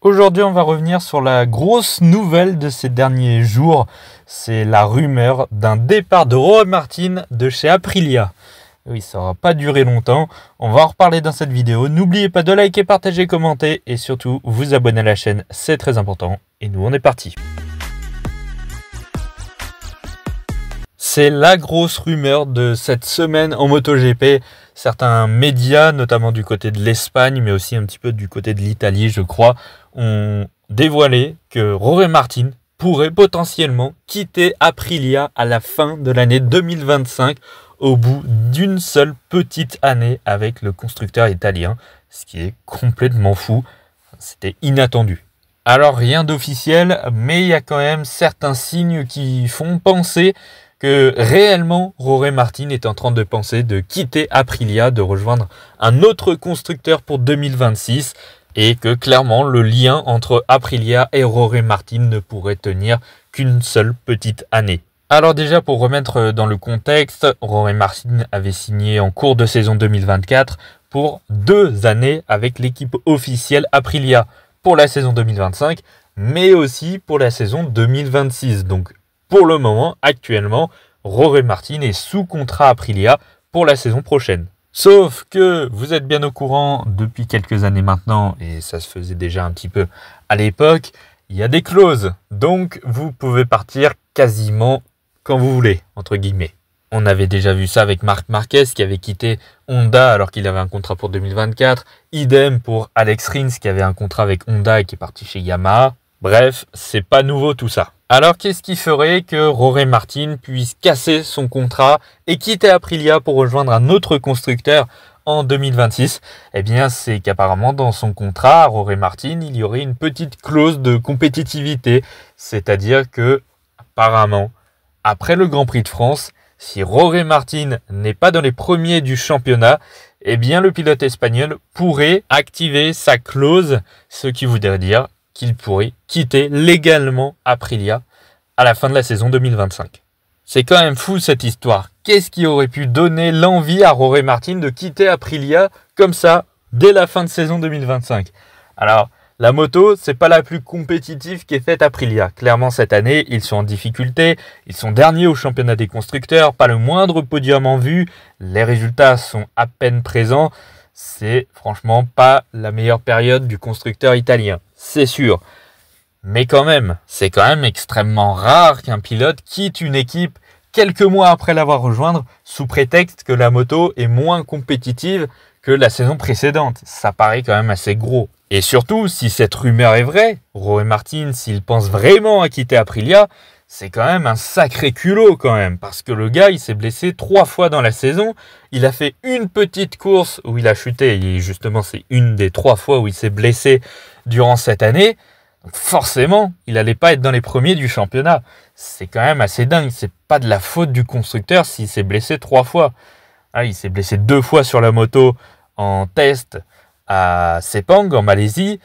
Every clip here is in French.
Aujourd'hui, on va revenir sur la grosse nouvelle de ces derniers jours. C'est la rumeur d'un départ de Jorge Martin de chez Aprilia. Oui, ça n'aura pas duré longtemps. On va en reparler dans cette vidéo. N'oubliez pas de liker, partager, commenter et surtout vous abonner à la chaîne. C'est très important. Et nous, on est parti. C'est la grosse rumeur de cette semaine en MotoGP. Certains médias, notamment du côté de l'Espagne, mais aussi un petit peu du côté de l'Italie, je crois, ont dévoilé que Jorge Martin pourrait potentiellement quitter Aprilia à la fin de l'année 2025 au bout d'une seule petite année avec le constructeur italien, ce qui est complètement fou. C'était inattendu. Alors rien d'officiel, mais il y a quand même certains signes qui font penser que réellement Jorge Martin est en train de penser de quitter Aprilia, de rejoindre un autre constructeur pour 2026 et que clairement le lien entre Aprilia et Jorge Martin ne pourrait tenir qu'une seule petite année. Alors déjà pour remettre dans le contexte, Jorge Martin avait signé en cours de saison 2024 pour 2 années avec l'équipe officielle Aprilia pour la saison 2025 mais aussi pour la saison 2026. Donc pour le moment, actuellement, Jorge Martin est sous contrat Aprilia pour la saison prochaine. Sauf que vous êtes bien au courant depuis quelques années maintenant, et ça se faisait déjà un petit peu à l'époque, il y a des clauses. Donc vous pouvez partir quasiment quand vous voulez, entre guillemets. On avait déjà vu ça avec Marc Marquez qui avait quitté Honda alors qu'il avait un contrat pour 2024. Idem pour Alex Rins qui avait un contrat avec Honda et qui est parti chez Yamaha. Bref, c'est pas nouveau tout ça. Alors qu'est-ce qui ferait que Jorge Martin puisse casser son contrat et quitter Aprilia pour rejoindre un autre constructeur en 2026 ? Eh bien c'est qu'apparemment dans son contrat, Jorge Martin, il y aurait une petite clause de compétitivité. C'est-à-dire que apparemment, après le Grand Prix de France, si Jorge Martin n'est pas dans les premiers du championnat, eh bien le pilote espagnol pourrait activer sa clause, ce qui voudrait dire qu'il pourrait quitter légalement Aprilia à la fin de la saison 2025. C'est quand même fou cette histoire. Qu'est-ce qui aurait pu donner l'envie à Jorge Martin de quitter Aprilia comme ça dès la fin de saison 2025 ? Alors, la moto, c'est pas la plus compétitive qui est faite Aprilia. Clairement, cette année, ils sont en difficulté. Ils sont derniers au championnat des constructeurs. Pas le moindre podium en vue. Les résultats sont à peine présents. C'est franchement pas la meilleure période du constructeur italien. C'est sûr. Mais quand même, c'est quand même extrêmement rare qu'un pilote quitte une équipe quelques mois après l'avoir rejoindre sous prétexte que la moto est moins compétitive que la saison précédente. Ça paraît quand même assez gros. Et surtout, si cette rumeur est vraie, Jorge Martin, s'il pense vraiment à quitter Aprilia, c'est quand même un sacré culot quand même. Parce que le gars, il s'est blessé 3 fois dans la saison. Il a fait une petite course où il a chuté. Et justement, c'est une des 3 fois où il s'est blessé durant cette année. Donc forcément, il n'allait pas être dans les premiers du championnat. C'est quand même assez dingue. C'est pas de la faute du constructeur s'il s'est blessé 3 fois. Ah, il s'est blessé 2 fois sur la moto en test à Sepang en Malaisie.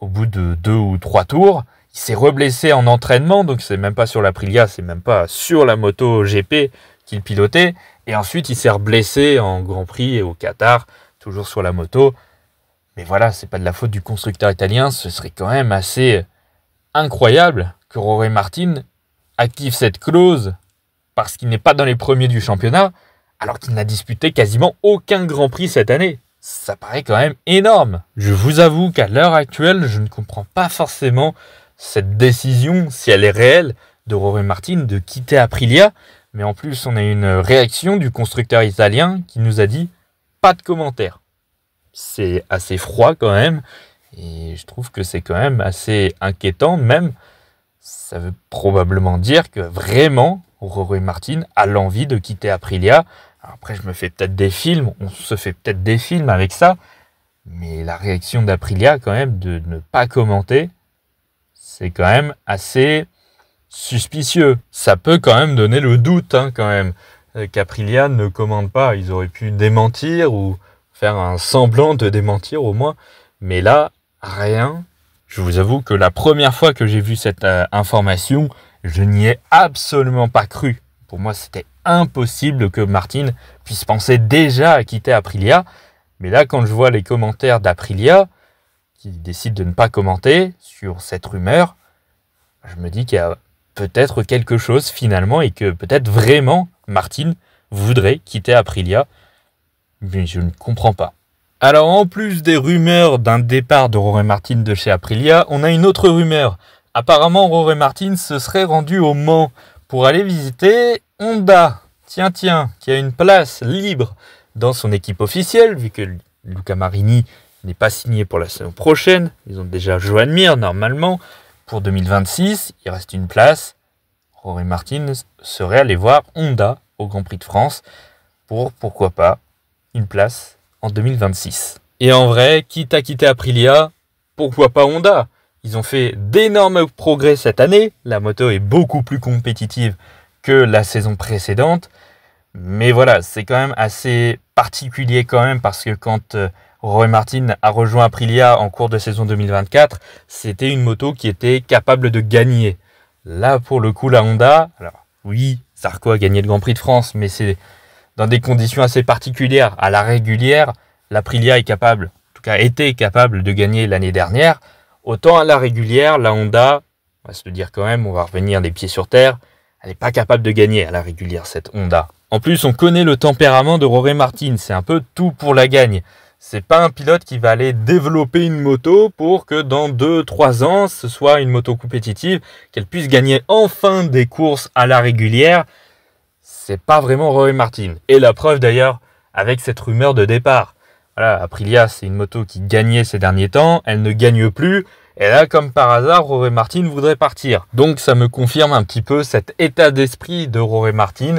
Au bout de 2 ou 3 tours, il s'est reblessé en entraînement. Donc c'est même pas sur l'Aprilia, c'est même pas sur la moto GP qu'il pilotait. Et ensuite, il s'est reblessé en Grand Prix et au Qatar, toujours sur la moto. Mais voilà, c'est pas de la faute du constructeur italien. Ce serait quand même assez incroyable que Jorge Martin active cette clause parce qu'il n'est pas dans les premiers du championnat, alors qu'il n'a disputé quasiment aucun Grand Prix cette année. Ça paraît quand même énorme. Je vous avoue qu'à l'heure actuelle, je ne comprends pas forcément cette décision, si elle est réelle, de Jorge Martin de quitter Aprilia. Mais en plus, on a une réaction du constructeur italien qui nous a dit « pas de commentaires ». C'est assez froid quand même, et je trouve que c'est quand même assez inquiétant même. Ça veut probablement dire que vraiment, Jorge Martin a l'envie de quitter Aprilia. Alors après, je me fais peut-être des films, on se fait peut-être des films avec ça, mais la réaction d'Aprilia quand même de ne pas commenter, c'est quand même assez suspicieux. Ça peut quand même donner le doute quand même qu'Aprilia ne commente pas. Ils auraient pu démentir ou faire un semblant de démentir au moins, mais là, rien. Je vous avoue que la première fois que j'ai vu cette information, je n'y ai absolument pas cru. Pour moi, c'était impossible que Martin puisse penser déjà à quitter Aprilia. Mais là, quand je vois les commentaires d'Aprilia, qui décide de ne pas commenter sur cette rumeur, je me dis qu'il y a peut-être quelque chose finalement et que peut-être vraiment Martin voudrait quitter Aprilia. Mais je ne comprends pas. Alors en plus des rumeurs d'un départ de Jorge Martin de chez Aprilia, on a une autre rumeur. Apparemment Jorge Martin se serait rendu au Mans pour aller visiter Honda. Tiens, qui a une place libre dans son équipe officielle, vu que Luca Marini n'est pas signé pour la saison prochaine. Ils ont déjà Joan Mir normalement. Pour 2026, il reste une place. Jorge Martin serait allé voir Honda au Grand Prix de France pour, pourquoi pas, une place en 2026. Et en vrai, quitte à quitter Aprilia, pourquoi pas Honda? Ils ont fait d'énormes progrès cette année. La moto est beaucoup plus compétitive que la saison précédente. Mais voilà, c'est quand même assez particulier quand même parce que quand Jorge Martin a rejoint Aprilia en cours de saison 2024, c'était une moto qui était capable de gagner. Là, pour le coup, la Honda, alors oui, Zarco a gagné le Grand Prix de France, mais c'est dans des conditions assez particulières. À la régulière, l'Aprilia est capable, en tout cas était capable de gagner l'année dernière. Autant à la régulière, la Honda, on va se le dire quand même, on va revenir des pieds sur terre, elle n'est pas capable de gagner à la régulière, cette Honda. En plus, on connaît le tempérament de Jorge Martin, c'est un peu tout pour la gagne. C'est pas un pilote qui va aller développer une moto pour que dans 2-3 ans, ce soit une moto compétitive, qu'elle puisse gagner enfin des courses à la régulière. C'est pas vraiment Jorge Martin. Et la preuve d'ailleurs avec cette rumeur de départ. Voilà, Aprilia, c'est une moto qui gagnait ces derniers temps, elle ne gagne plus. Et là, comme par hasard, Jorge Martin voudrait partir. Donc ça me confirme un petit peu cet état d'esprit de Jorge Martin.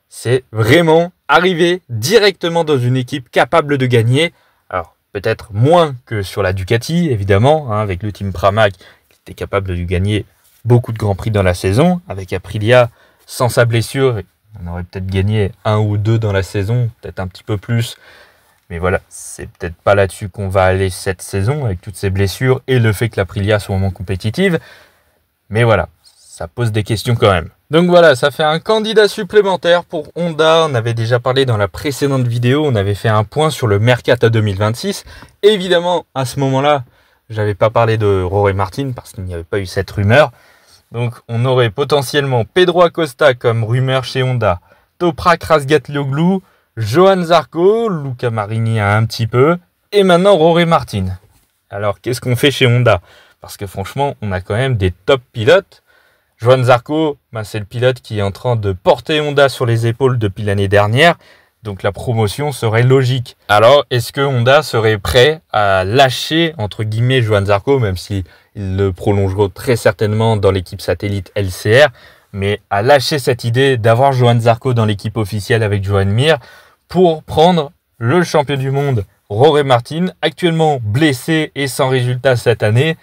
C'est vraiment arriver directement dans une équipe capable de gagner. Alors, peut-être moins que sur la Ducati, évidemment, hein, avec le team Pramac, qui était capable de gagner beaucoup de grands prix dans la saison. Avec Aprilia, sans sa blessure, on aurait peut-être gagné 1 ou 2 dans la saison, peut-être un petit peu plus. Mais voilà, c'est peut-être pas là-dessus qu'on va aller cette saison, avec toutes ces blessures et le fait que l'Aprilia soit vraiment compétitive. Mais voilà, ça pose des questions quand même. Donc voilà, ça fait un candidat supplémentaire pour Honda. On avait déjà parlé dans la précédente vidéo, on avait fait un point sur le Mercato 2026. Évidemment, à ce moment-là, j'avais pas parlé de Jorge Martin parce qu'il n'y avait pas eu cette rumeur. Donc on aurait potentiellement Pedro Acosta comme rumeur chez Honda, Toprak Razgatlioglu, Johann Zarco, Luca Marini un petit peu, et maintenant Jorge Martin. Alors qu'est-ce qu'on fait chez Honda? Parce que franchement, on a quand même des top pilotes. Johann Zarco, c'est le pilote qui est en train de porter Honda sur les épaules depuis l'année dernière. Donc la promotion serait logique. Alors, est-ce que Honda serait prêt à lâcher, entre guillemets, Johann Zarco, même s'il le prolongera très certainement dans l'équipe satellite LCR, mais à lâcher cette idée d'avoir Johann Zarco dans l'équipe officielle avec Joan Mir pour prendre le champion du monde, Jorge Martin, actuellement blessé et sans résultat cette année?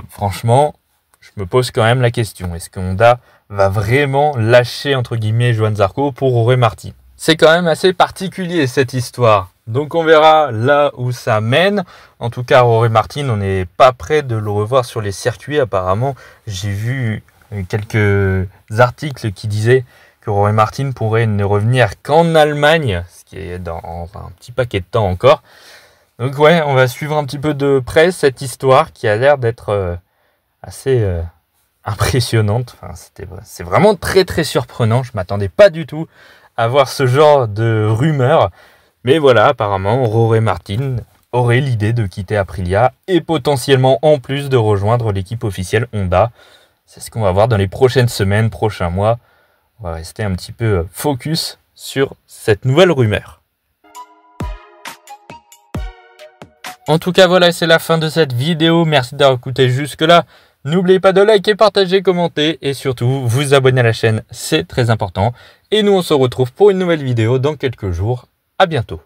Franchement, je me pose quand même la question. Est-ce que Honda va vraiment lâcher, entre guillemets, Johann Zarco pour Jorge Martin? C'est quand même assez particulier cette histoire. Donc on verra là où ça mène. En tout cas, Jorge Martin, on n'est pas prêt de le revoir sur les circuits. Apparemment, j'ai vu quelques articles qui disaient que Jorge Martin pourrait ne revenir qu'en Allemagne, ce qui est dans un petit paquet de temps encore. Donc ouais, on va suivre un petit peu de près cette histoire qui a l'air d'être assez impressionnante. C'est vraiment très très surprenant. Je ne m'attendais pas du tout à voir ce genre de rumeurs. Mais voilà, apparemment, Jorge Martin aurait l'idée de quitter Aprilia et potentiellement en plus de rejoindre l'équipe officielle Honda. C'est ce qu'on va voir dans les prochaines semaines, prochains mois. On va rester un petit peu focus sur cette nouvelle rumeur. En tout cas, voilà, c'est la fin de cette vidéo. Merci d'avoir écouté jusque-là. N'oubliez pas de liker, partager, commenter et surtout vous abonner à la chaîne, c'est très important. Et nous, on se retrouve pour une nouvelle vidéo dans quelques jours. À bientôt.